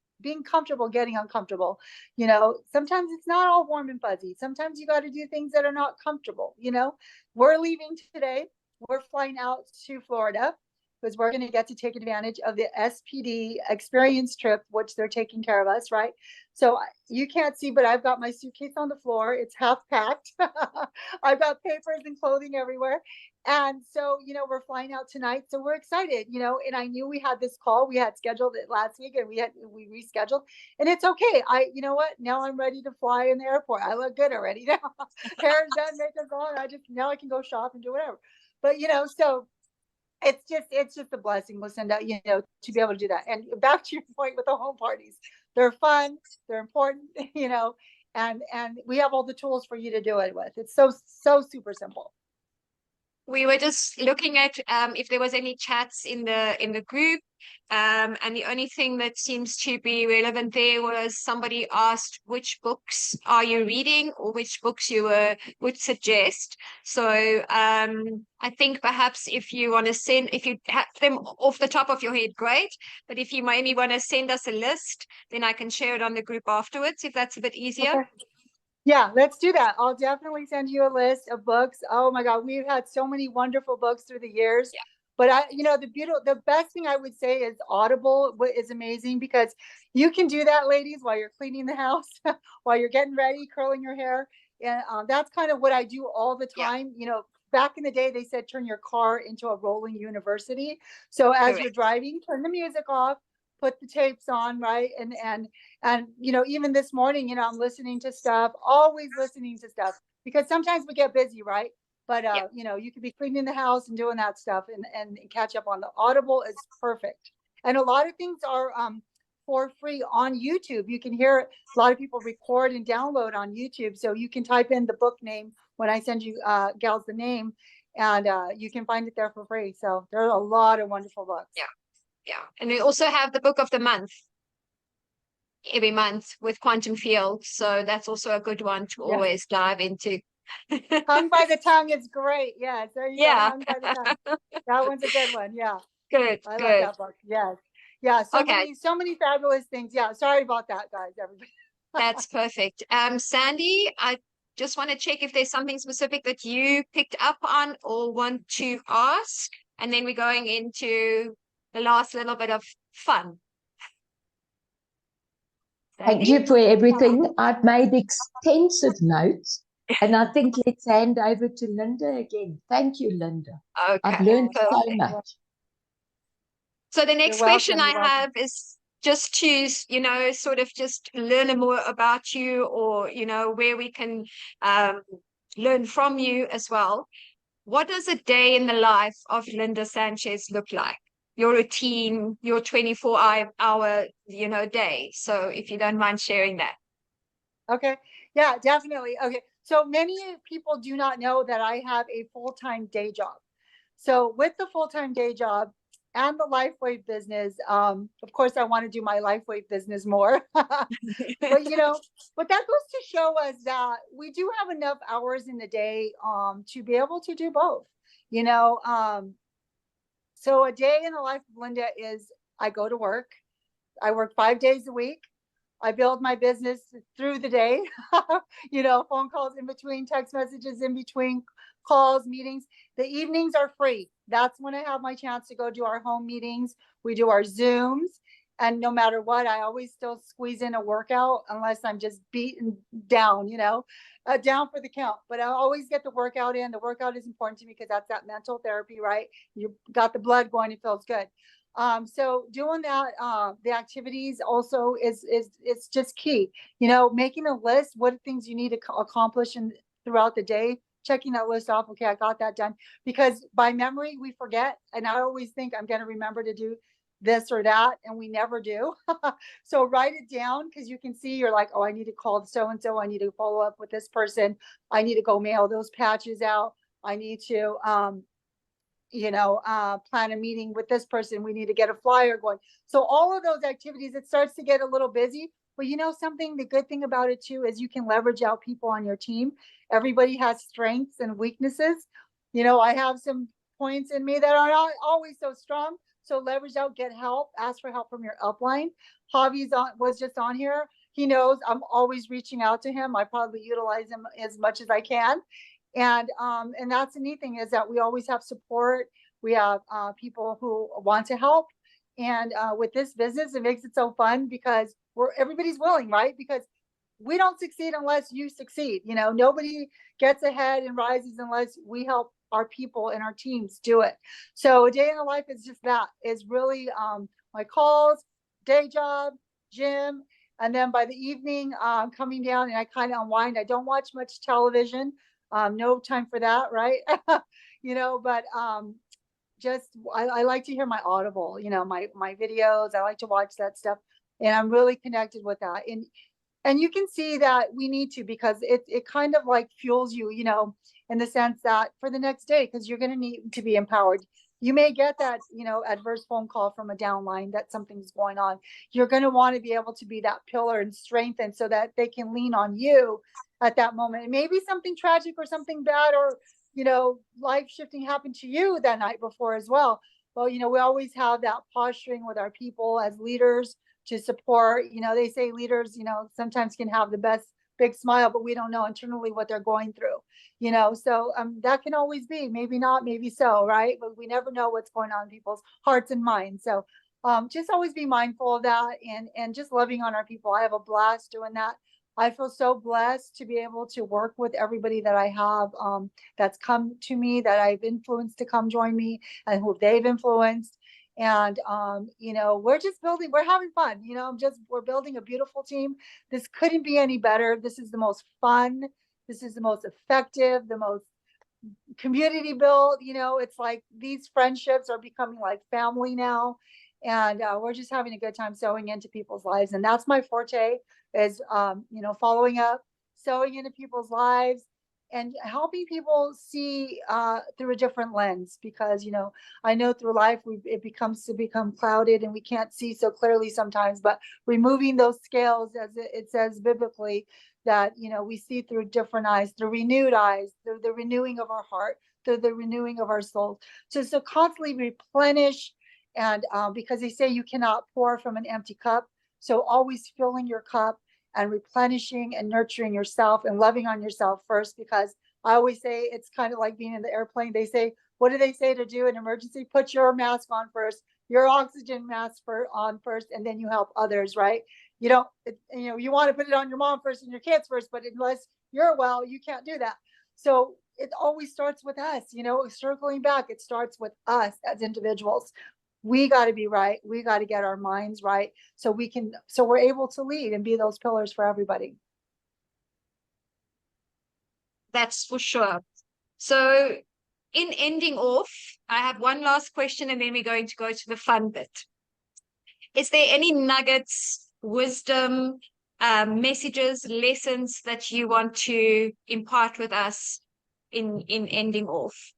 getting uncomfortable. Sometimes it's not all warm and fuzzy. Sometimes you got to do things that are not comfortable. We're leaving today. We're flying out to Florida, because we're going to get to take advantage of the SPD experience trip, which they're taking care of us, right? So you can't see, but I've got my suitcase on the floor. It's half packed. I've got papers and clothing everywhere. And so, we're flying out tonight. So we're excited, and I knew we had this call. We had scheduled it last week, and we rescheduled, and it's okay. You know what? Now I'm ready to fly in the airport. I look good already now. Hair's done, makeup's on. Now I can go shop and do whatever. But, so it's just a blessing, Lucinda, to be able to do that. And back to your point with the home parties, they're fun, they're important, and we have all the tools for you to do it with. It's so super simple. We were just looking at if there was any chats in the group. And the only thing that seems to be relevant there was somebody asked which books are you reading or which books you would suggest. So I think perhaps if you want to send, if you have them off the top of your head, great. But if you maybe want to send us a list, then I can share it on the group afterwards if that's a bit easier. Okay. Yeah, let's do that. I'll definitely send you a list of books. Oh my God, we've had so many wonderful books through the years. Yeah. But the best thing I would say is Audible is amazing because you can do that, ladies, while you're cleaning the house, while you're getting ready, curling your hair. And that's kind of what I do all the Yeah. time. Back in the day, they said turn your car into a rolling university. So as you're Correct. driving, turn the music off, put the tapes on, right? And even this morning, I'm listening to stuff, always listening to stuff, because sometimes we get busy, right? But Yeah. you could be cleaning the house and doing that stuff and catch up on the Audible is perfect. And a lot of things are for free on YouTube. You can hear a lot of people record and download on YouTube. So you can type in the book name when I send you gals the name, and you can find it there for free. So there are a lot of wonderful books. Yeah. Yeah. And we also have the book of the month every month with Quantum Field. So that's also a good one to Yeah. always dive into. Hung by the Tongue is great. Yes, there you go. Yeah. Hung by the Tongue. That one's a good one. Yeah, Good, I love good. that book. Yes, yeah. Okay, So many fabulous things. Yeah, sorry about that, guys. Everybody. that's perfect. Sandy, I just want to check if there's something specific that you picked up on or want to ask, and then we're going into the last little bit of fun. Thank Sandy? you for everything. I've made extensive notes, and I think let's hand over to Lynda again. Thank you, Lynda. I've Okay, learned so perfect. much. So the next You're question welcome. I have is just to, sort of just learn more about you, or, where we can learn from you as well. What does a day in the life of Linda Sanchez look like? Your routine, your 24-hour, day. So if you don't mind sharing that. Okay. Yeah, definitely. Okay. So many people do not know that I have a full-time day job. So with the full-time day job and the LifeWave business, of course, I want to do my LifeWave business more. But but that goes to show us that we do have enough hours in the day to be able to do both. So a day in the life of Linda is I go to work. I work 5 days a week. I build my business through the day, phone calls in between, text messages in between, calls, meetings. The evenings are free. That's when I have my chance to go do our home meetings. We do our Zooms. And no matter what, I always still squeeze in a workout unless I'm just beaten down, down for the count. But I always get the workout in. The workout is important to me because that's that mental therapy, right? You got the blood going, it feels good. So doing that, the activities also is it's just key, making a list, what things you need to accomplish throughout the day, checking that list off. Okay, I got that done, because by memory, we forget. And I always think I'm going to remember to do this or that, and we never do. So write it down, because you can see, you're like, oh, I need to call so-and-so. I need to follow up with this person. I need to go mail those patches out. I need to, plan a meeting with this person. We need to get a flyer going. So all of those activities, it starts to get a little busy. But something, the good thing about it too, is you can leverage out people on your team. Everybody has strengths and weaknesses. I have some points in me that are not always so strong. So leverage out, get help, ask for help from your upline. Javi's was just on here. He knows I'm always reaching out to him. I probably utilize him as much as I can. And that's the neat thing, is that we always have support. We have people who want to help. And with this business, it makes it so fun because everybody's willing, right? Because we don't succeed unless you succeed. Nobody gets ahead and rises unless we help our people and our teams do it. So a day in the life is just that, is really my calls, day job, gym. And then by the evening, coming down, and I kind of unwind. I don't watch much television. No time for that, right? But just I like to hear my Audible, my videos. I like to watch that stuff, and I'm really connected with that. And And you can see that we need to, because it kind of like fuels you, you know, in the sense that for the next day, because you're going to need to be empowered. You may get that, you know, adverse phone call from a downline that something's going on. You're going to want to be able to be that pillar and strengthen so that they can lean on you at that moment. And maybe something tragic or something bad or, you know, life shifting happened to you that night before as well. Well, you know, we always have that posturing with our people as leaders to support. You know, they say leaders, you know, sometimes can have the best big smile, but we don't know internally what they're going through, you know. So that can always be, maybe not, maybe so, right? But we never know what's going on in people's hearts and minds. So just always be mindful of that, and just loving on our people. I have a blast doing that. I feel so blessed to be able to work with everybody that I have, that's come to me, that I've influenced to come join me, and who they've influenced. And you know, we're just building, we're having fun, you know, we're building a beautiful team. This couldn't be any better. This is the most fun, this is the most effective, the most community built. You know, it's like these friendships are becoming like family now. And we're just having a good time sewing into people's lives. And that's my forte, is you know, following up, sewing into people's lives, and helping people see through a different lens. Because, you know, I know through life it becomes to become clouded and we can't see so clearly sometimes, but removing those scales, as it says biblically, that, you know, we see through different eyes, through renewed eyes, through the renewing of our heart, through the renewing of our soul. So constantly replenish. And because they say you cannot pour from an empty cup, so always filling your cup and replenishing and nurturing yourself and loving on yourself first. Because I always say it's kind of like being in the airplane. They say, what do they say to do in emergency? Put your mask on first, your oxygen mask on first, and then you help others, right? You don't, you know, you want to put it on your mom first and your kids first, but unless you're well, you can't do that. So it always starts with us, you know, circling back, it starts with us as individuals. We got to be right. We got to get our minds right, so we're able to lead and be those pillars for everybody. That's for sure. So in ending off, I have one last question and then we're going to go to the fun bit. Is there any nuggets, wisdom, messages, lessons that you want to impart with us in ending off?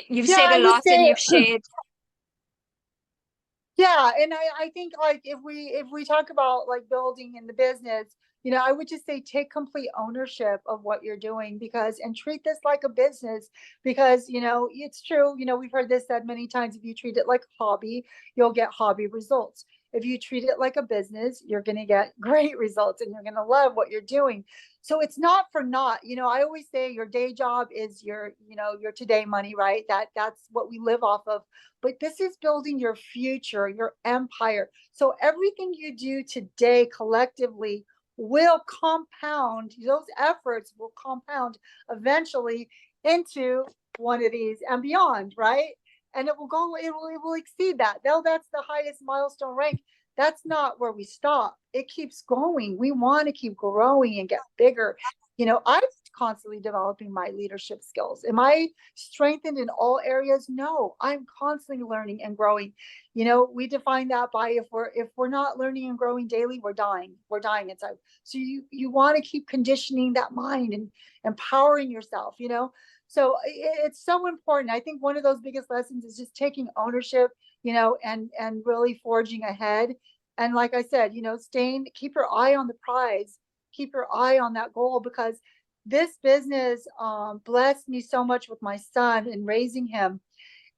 You've said a lot and you've shared. Yeah, and I think, like, if we talk about like building in the business, you know, I would just say take complete ownership of what you're doing, and treat this like a business. Because, you know, it's true, you know, we've heard this said many times: if you treat it like a hobby, you'll get hobby results. If you treat it like a business, you're going to get great results and you're going to love what you're doing. So it's not for naught. You know, I always say your day job is your, you know, your today money, right? That's what we live off of. But this is building your future, your empire. So everything you do today collectively will compound, those efforts will compound eventually into one of these and beyond, right? And it will exceed that. Though that's the highest milestone rank, that's not where we stop. It keeps going. We want to keep growing and get bigger. You know, I'm constantly developing my leadership skills. Am I strengthened in all areas? No, I'm constantly learning and growing. You know, we define that by, if we're not learning and growing daily, we're dying. We're dying inside. So you want to keep conditioning that mind and empowering yourself, you know. So it's so important. I think one of those biggest lessons is just taking ownership, you know, and really forging ahead. And like I said, you know, keep your eye on the prize, keep your eye on that goal. Because this business blessed me so much with my son and raising him.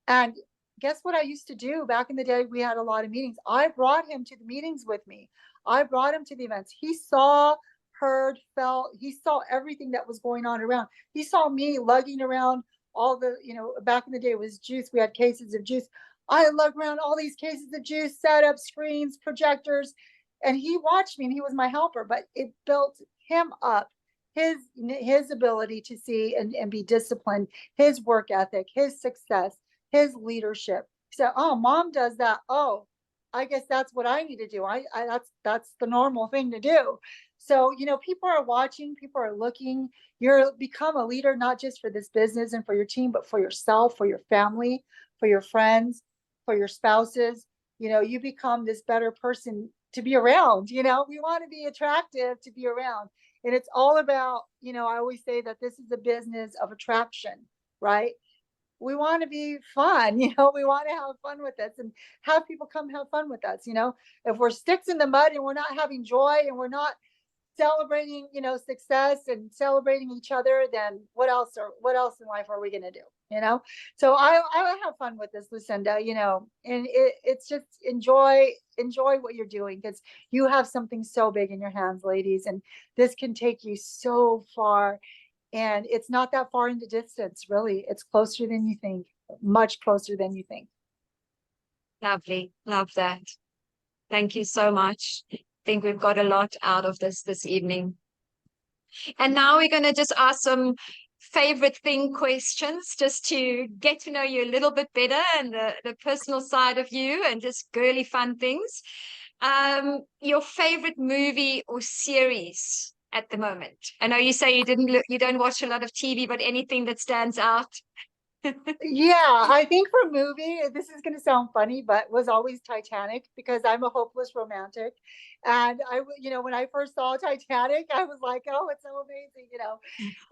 And guess what I used to do back in the day? We had a lot of meetings. I brought him to the meetings with me. I brought him to the events. He saw, heard, felt, he saw everything that was going on around. He saw me lugging around all the, you know, back in the day it was juice. We had cases of juice. I lugged around all these cases of juice, set up screens, projectors, and he watched me and he was my helper. But it built him up, his ability to see and be disciplined, his work ethic, his success, his leadership. So, oh, mom does that. Oh, I guess that's what I need to do. That's the normal thing to do. So, you know, people are watching, people are looking. You're become a leader, not just for this business and for your team, but for yourself, for your family, for your friends, for your spouses. You know, you become this better person to be around, you know, we want to be attractive to be around. And it's all about, you know, I always say that this is a business of attraction, right? We want to be fun, you know, we want to have fun with us and have people come have fun with us, you know. If we're sticks in the mud and we're not having joy and we're not celebrating, you know, success and celebrating each other, then what else in life are we going to do, you know? So I have fun with this, Lucinda, you know, and it's just enjoy what you're doing, because you have something so big in your hands, ladies, and this can take you so far. And it's not that far in the distance, really. It's closer than you think, much closer than you think. Lovely. Love that. Thank you so much. I think we've got a lot out of this evening. And now we're going to just ask some favorite thing questions, just to get to know you a little bit better, and the personal side of you, and just girly fun things. Your favorite movie or series at the moment? I know you say you don't watch a lot of TV, but anything that stands out? Yeah, I think for movie, this is going to sound funny, but was always Titanic, because I'm a hopeless romantic. And you know, when I first saw Titanic, I was like, oh, it's so amazing, you know.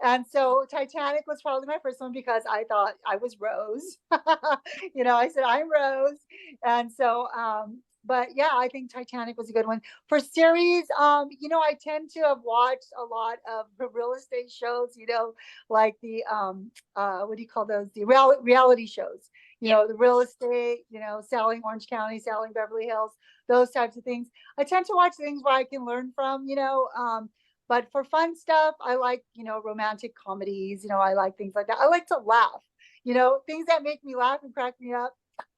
And so Titanic was probably my first one, because I thought I was Rose. You know, I said, I'm Rose. And so, but yeah, I think Titanic was a good one. For series, you know, I tend to have watched a lot of the real estate shows, you know, like the what do you call those? The reality shows, you know, the real estate, you know, selling Orange County, selling Beverly Hills, those types of things. I tend to watch things where I can learn from, you know. But for fun stuff, I like, you know, romantic comedies, you know, I like things like that. I like to laugh, you know, things that make me laugh and crack me up.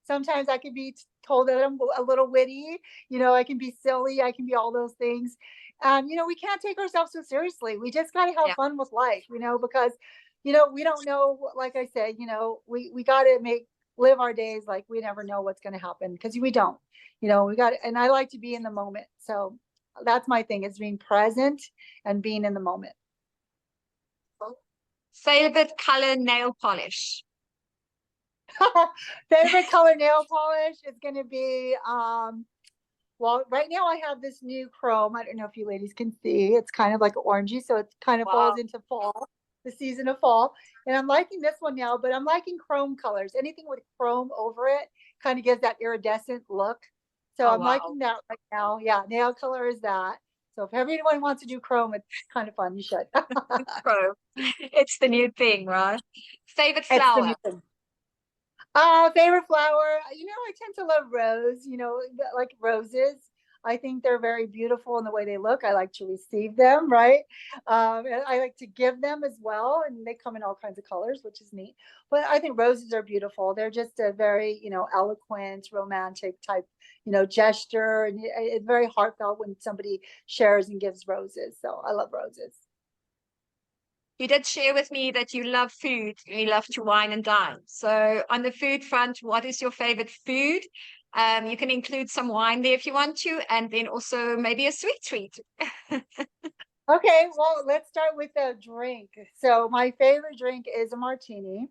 Sometimes I can be told that I'm a little witty, you know, I can be silly, I can be all those things. And, you know, we can't take ourselves so seriously. We just got to have fun with life, you know, because, you know, we don't know, like I said, you know, we got to live our days like we never know what's going to happen, because we don't, you know, and I like to be in the moment. So that's my thing, is being present and being in the moment. Favorite color nail polish? Favorite color nail polish is going to be, well, right now I have this new chrome. I don't know if you ladies can see. It's kind of like orangey, so it kind of falls into fall, the season of fall. And I'm liking this one now, but I'm liking chrome colors. Anything with chrome over it kind of gives that iridescent look. So I'm liking that right now. Yeah, nail color is that. So if everyone wants to do chrome, it's kind of fun. You should. Chrome. It's the new thing, right? Favorite It's the flower? new thing. Favorite flower, you know, I tend to love rose, you know, like roses. I think they're very beautiful in the way they look. I like to receive them, right? And I like to give them as well, and they come in all kinds of colors, which is neat. But I think roses are beautiful. They're just a very, you know, eloquent, romantic type, you know, gesture, and it's very heartfelt when somebody shares and gives roses. So I love roses. You did share with me that you love food, you love to wine and dine. So on the food front, what is your favorite food? You can include some wine there if you want to, and then also maybe a sweet treat. Okay, well, let's start with a drink. So my favorite drink is a martini,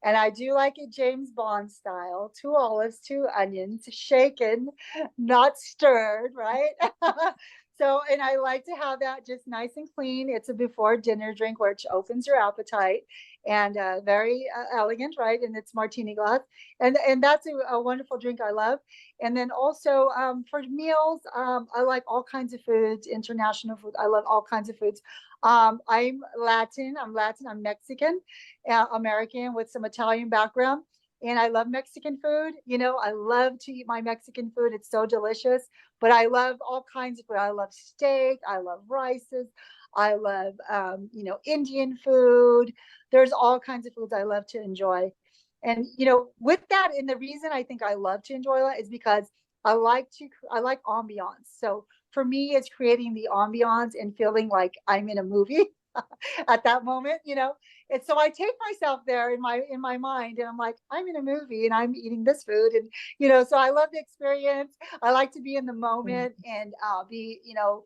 and I do like it James Bond style: 2 olives, 2 onions, shaken, not stirred, right? So, and I like to have that just nice and clean. It's a before dinner drink, which opens your appetite, and very elegant, right? And it's martini glass, and that's a wonderful drink I love. And then also for meals, I like all kinds of foods, international food. I love all kinds of foods. I'm Latin. I'm Mexican, American with some Italian background. And I love Mexican food. You know, I love to eat my Mexican food. It's so delicious. But I love all kinds of food. I love steak. I love rices. I love, you know, Indian food. There's all kinds of foods I love to enjoy. And, you know, with that, and the reason I think I love to enjoy that is because I like ambiance. So for me, it's creating the ambiance and feeling like I'm in a movie at that moment, you know. And so I take myself there in my mind, and I'm like, I'm in a movie and I'm eating this food, and you know, so I love the experience. I like to be in the moment and be, you know,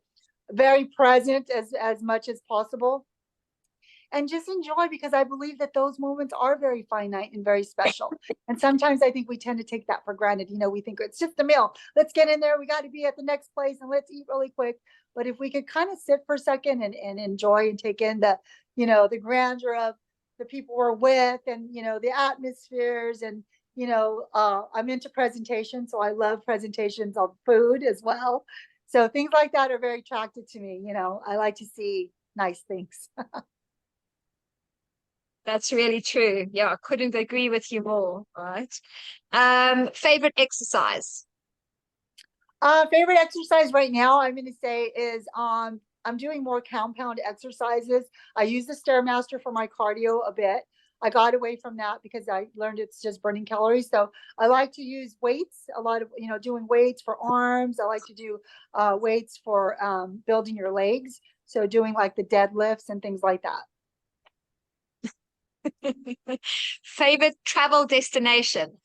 very present as much as possible. and just enjoy, because I believe that those moments are very finite and very special. And sometimes I think we tend to take that for granted. You know, we think it's just a meal. Let's get in there. We got to be at the next place and let's eat really quick. But if we could kind of sit for a second and enjoy and take in the, you know, the grandeur of the people we're with, and, you know, the atmospheres, and, you know, I'm into presentation, so I love presentations of food as well. So things like that are very attractive to me. You know, I like to see nice things. That's really true. Yeah, I couldn't agree with you more, right? Favorite exercise? Favorite exercise right now, I'm going to say is I'm doing more compound exercises. I use the Stairmaster for my cardio a bit. I got away from that because I learned it's just burning calories. So I like to use weights, a lot of, you know, doing weights for arms. I like to do weights for building your legs. So doing like the deadlifts and things like that. Favorite travel destination?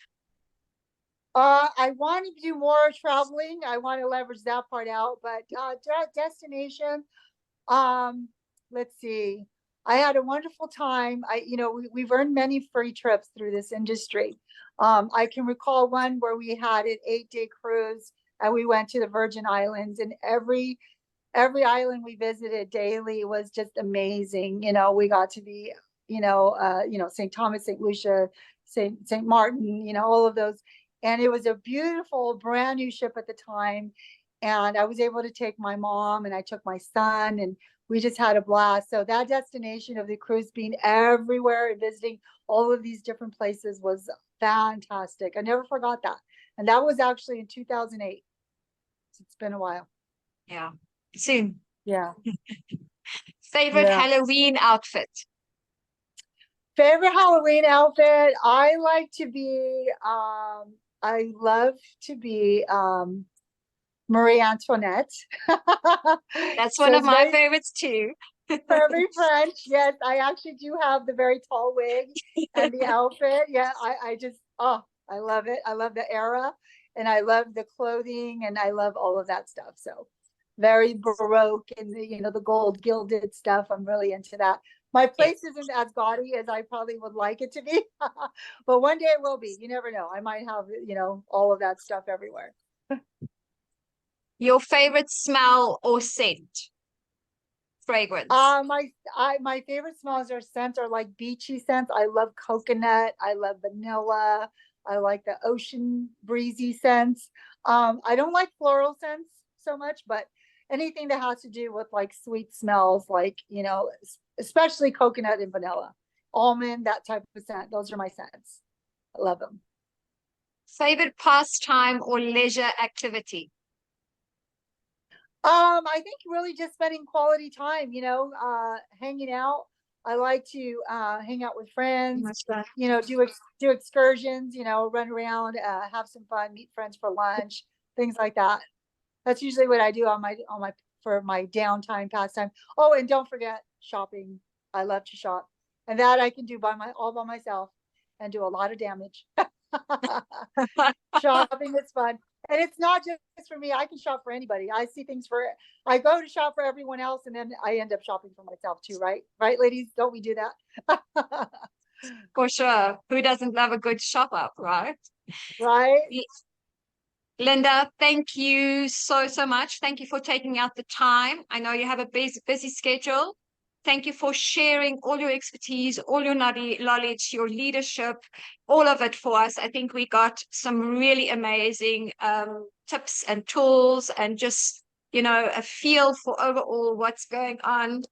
I want to do more traveling. I want to leverage that part out, but destination, let's see. I had a wonderful time. You know, we've earned many free trips through this industry. I can recall one where we had an 8-day cruise and we went to the Virgin Islands, and every island we visited daily was just amazing. You know, we got to be, you know, St. Thomas, St. Lucia, St. Martin, you know, all of those. And it was a beautiful, brand new ship at the time. And I was able to take my mom and I took my son, and we just had a blast. So that destination of the cruise, being everywhere and visiting all of these different places, was fantastic. I never forgot that. And that was actually in 2008. So it's been a while. Yeah, soon. Yeah. Favorite Halloween outfit? Favorite Halloween outfit? I like to be, I love to be Marie Antoinette. That's So one of it's my very, favorites too. very French. Yes, I actually do have the very tall wig and the outfit. Yeah, I just, oh, I love it. I love the era, and I love the clothing, and I love all of that stuff. So very Baroque, and the, you know, the gold gilded stuff. I'm really into that. My place isn't as gaudy as I probably would like it to be, but one day it will be. You never know. I might have, you know, all of that stuff everywhere. Your favorite smell or scent? Fragrance. My favorite smells or scents are like beachy scents. I love coconut. I love vanilla. I like the ocean breezy scents. I don't like floral scents so much, but anything that has to do with like sweet smells, like, you know, especially coconut and vanilla, almond, that type of scent. Those are my scents. I love them. Favorite pastime or leisure activity? I think really just spending quality time, you know, hanging out. I like to hang out with friends, you know, do excursions, you know, run around, have some fun, meet friends for lunch, things like that. That's usually what I do on my for my downtime pastime. Oh, and don't forget shopping. I love to shop, and that I can do all by myself and do a lot of damage. Shopping is fun. And it's not just for me. I can shop for anybody. I go to shop for everyone else, and then I end up shopping for myself too, right? Right, ladies? Don't we do that? For sure. Who doesn't love a good shop up, right? Right? Lynda, thank you so much. Thank you for taking out the time. I know you have a busy schedule. Thank you for sharing all your expertise, all your knowledge, your leadership, all of it for us. I think we got some really amazing tips and tools, and just, you know, a feel for overall what's going on.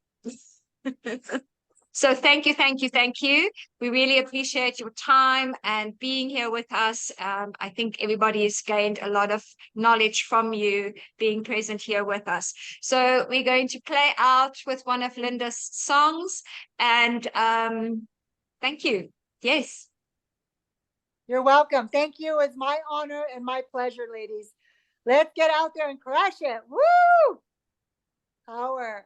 So thank you. We really appreciate your time and being here with us. I think everybody has gained a lot of knowledge from you being present here with us. So we're going to play out with one of Lynda's songs, and thank you. Yes. You're welcome. Thank you. It's my honor and my pleasure, ladies. Let's get out there and crush it. Woo! Power.